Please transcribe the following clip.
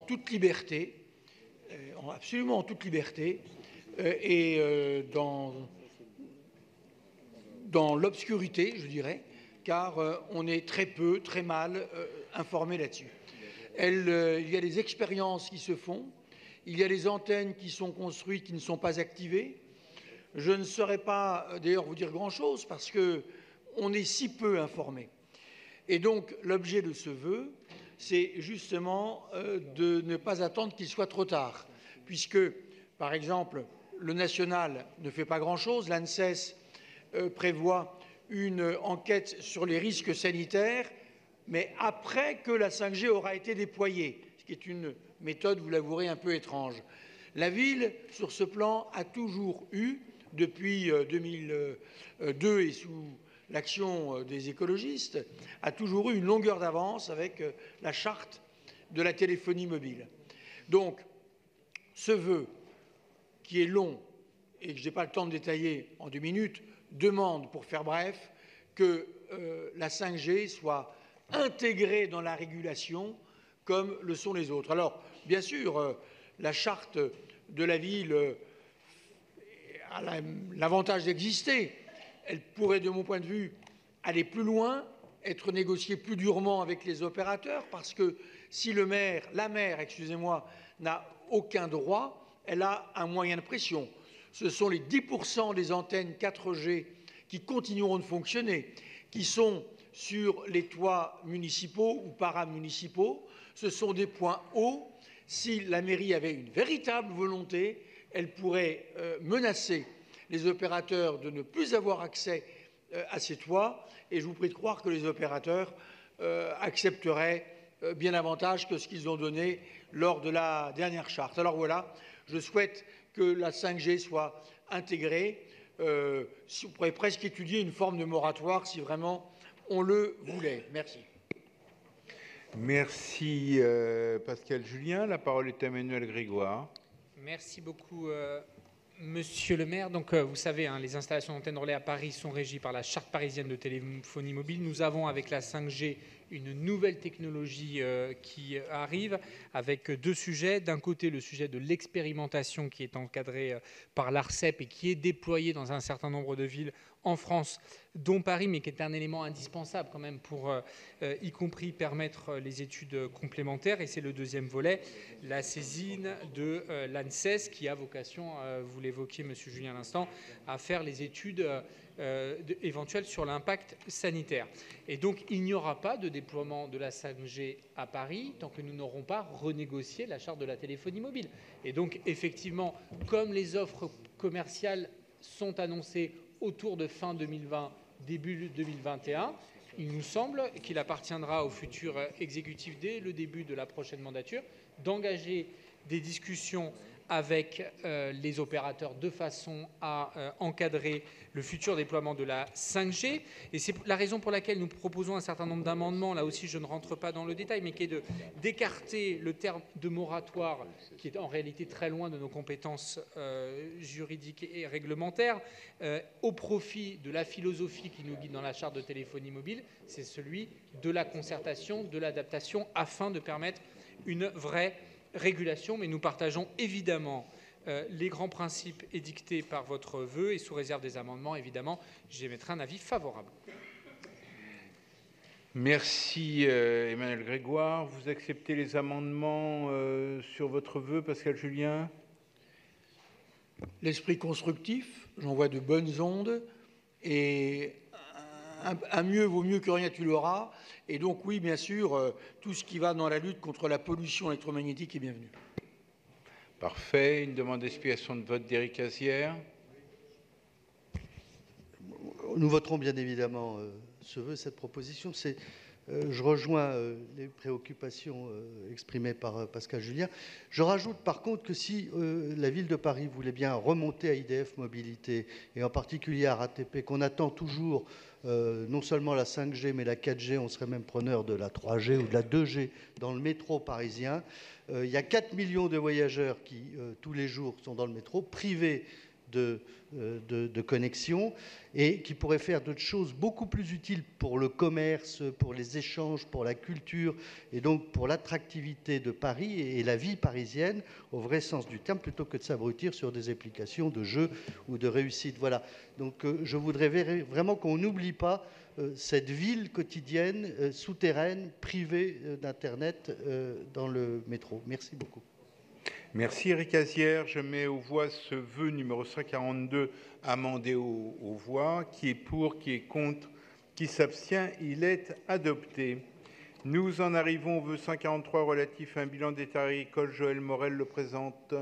toute liberté, absolument en toute liberté, et dans l'obscurité, je dirais, car on est très mal informé là-dessus. Il y a des expériences qui se font, il y a des antennes qui sont construites qui ne sont pas activées. Je ne saurais pas d'ailleurs vous dire grand-chose parce qu'on est si peu informé. Et donc l'objet de ce vœu, c'est justement de ne pas attendre qu'il soit trop tard, puisque, par exemple, le national ne fait pas grand-chose, l'ANSES prévoit une enquête sur les risques sanitaires, mais après que la 5G aura été déployée, ce qui est une méthode, vous l'avouerez, un peu étrange. La ville, sur ce plan, a toujours eu, depuis 2002 et sous l'action des écologistes, a toujours eu une longueur d'avance avec la charte de la téléphonie mobile. Donc, ce vœu, qui est long et que je n'ai pas le temps de détailler en 2 minutes, demande, pour faire bref, que la 5G soit intégrée dans la régulation comme le sont les autres. Alors, bien sûr, la charte de la ville a l'avantage d'exister. Elle pourrait, de mon point de vue, aller plus loin, être négociée plus durement avec les opérateurs, parce que si la maire, n'a aucun droit, elle a un moyen de pression. Ce sont les 10% des antennes 4G qui continueront de fonctionner, qui sont sur les toits municipaux ou paramunicipaux. Ce sont des points hauts. Si la mairie avait une véritable volonté, elle pourrait menacer les opérateurs de ne plus avoir accès à ces toits. Et je vous prie de croire que les opérateurs accepteraient bien davantage que ce qu'ils ont donné lors de la dernière charte. Alors voilà, je souhaite que la 5G soit intégrée. On pourrait presque étudier une forme de moratoire si vraiment on le voulait. Merci. Merci Pascal Julien. La parole est à Emmanuel Grégoire. Merci beaucoup Monsieur le maire. Donc vous savez, les installations d'antennes relais à Paris sont régies par la charte parisienne de téléphonie mobile. Nous avons avec la 5G une nouvelle technologie qui arrive avec 2 sujets. D'un côté, le sujet de l'expérimentation qui est encadré par l'ARCEP et qui est déployé dans un certain nombre de villes en France, dont Paris, mais qui est un élément indispensable quand même pour, y compris, permettre les études complémentaires. Et c'est le deuxième volet, la saisine de l'ANSES, qui a vocation, vous l'évoquiez, Monsieur Julien, à l'instant, à faire les études éventuelles sur l'impact sanitaire. Et donc, il n'y aura pas de déploiement de la 5G à Paris tant que nous n'aurons pas renégocié la charte de la téléphonie mobile. Et donc, effectivement, comme les offres commerciales sont annoncées autour de fin 2020, début 2021, il nous semble qu'il appartiendra au futur exécutif, dès le début de la prochaine mandature, d'engager des discussions avec les opérateurs de façon à encadrer le futur déploiement de la 5G. Et c'est la raison pour laquelle nous proposons un certain nombre d'amendements. Là aussi, je ne rentre pas dans le détail, mais qui est d'écarter le terme de moratoire, qui est en réalité très loin de nos compétences juridiques et réglementaires, au profit de la philosophie qui nous guide dans la charte de téléphonie mobile, c'est celui de la concertation, de l'adaptation, afin de permettre une vraie régulation. Mais nous partageons évidemment les grands principes édictés par votre vœu, et sous réserve des amendements, évidemment, j'émettrai un avis favorable. Merci Emmanuel Grégoire. Vous acceptez les amendements sur votre vœu, Pascal Julien? L'esprit constructif, j'en vois de bonnes ondes, et un mieux vaut mieux que rien, tu l'auras. Et donc oui, bien sûr, tout ce qui va dans la lutte contre la pollution électromagnétique est bienvenu. Parfait. Une demande d'explication de vote d'Éric Azière. Nous voterons bien évidemment ce vœu, cette proposition. Je rejoins les préoccupations exprimées par Pascal Julien. Je rajoute par contre que si la ville de Paris voulait bien remonter à IDF Mobilité, et en particulier à RATP, qu'on attend toujours non seulement la 5G, mais la 4G, on serait même preneur de la 3G ou de la 2G dans le métro parisien. Il y a 4 millions de voyageurs qui, tous les jours, sont dans le métro, privés de connexion et qui pourrait faire d'autres choses beaucoup plus utiles pour le commerce, pour les échanges, pour la culture et donc pour l'attractivité de Paris et la vie parisienne au vrai sens du terme, plutôt que de s'abrutir sur des applications de jeux ou de réussite. Voilà. Donc je voudrais vraiment qu'on n'oublie pas cette ville quotidienne, souterraine, privée d'Internet dans le métro. Merci beaucoup. Merci Éric Azière. Je mets aux voix ce vœu numéro 142 amendé aux voix. Qui est pour, qui est contre, qui s'abstient? Il est adopté. Nous en arrivons au vœu 143 relatif à un bilan d'état agricole. Joël Morel le présente.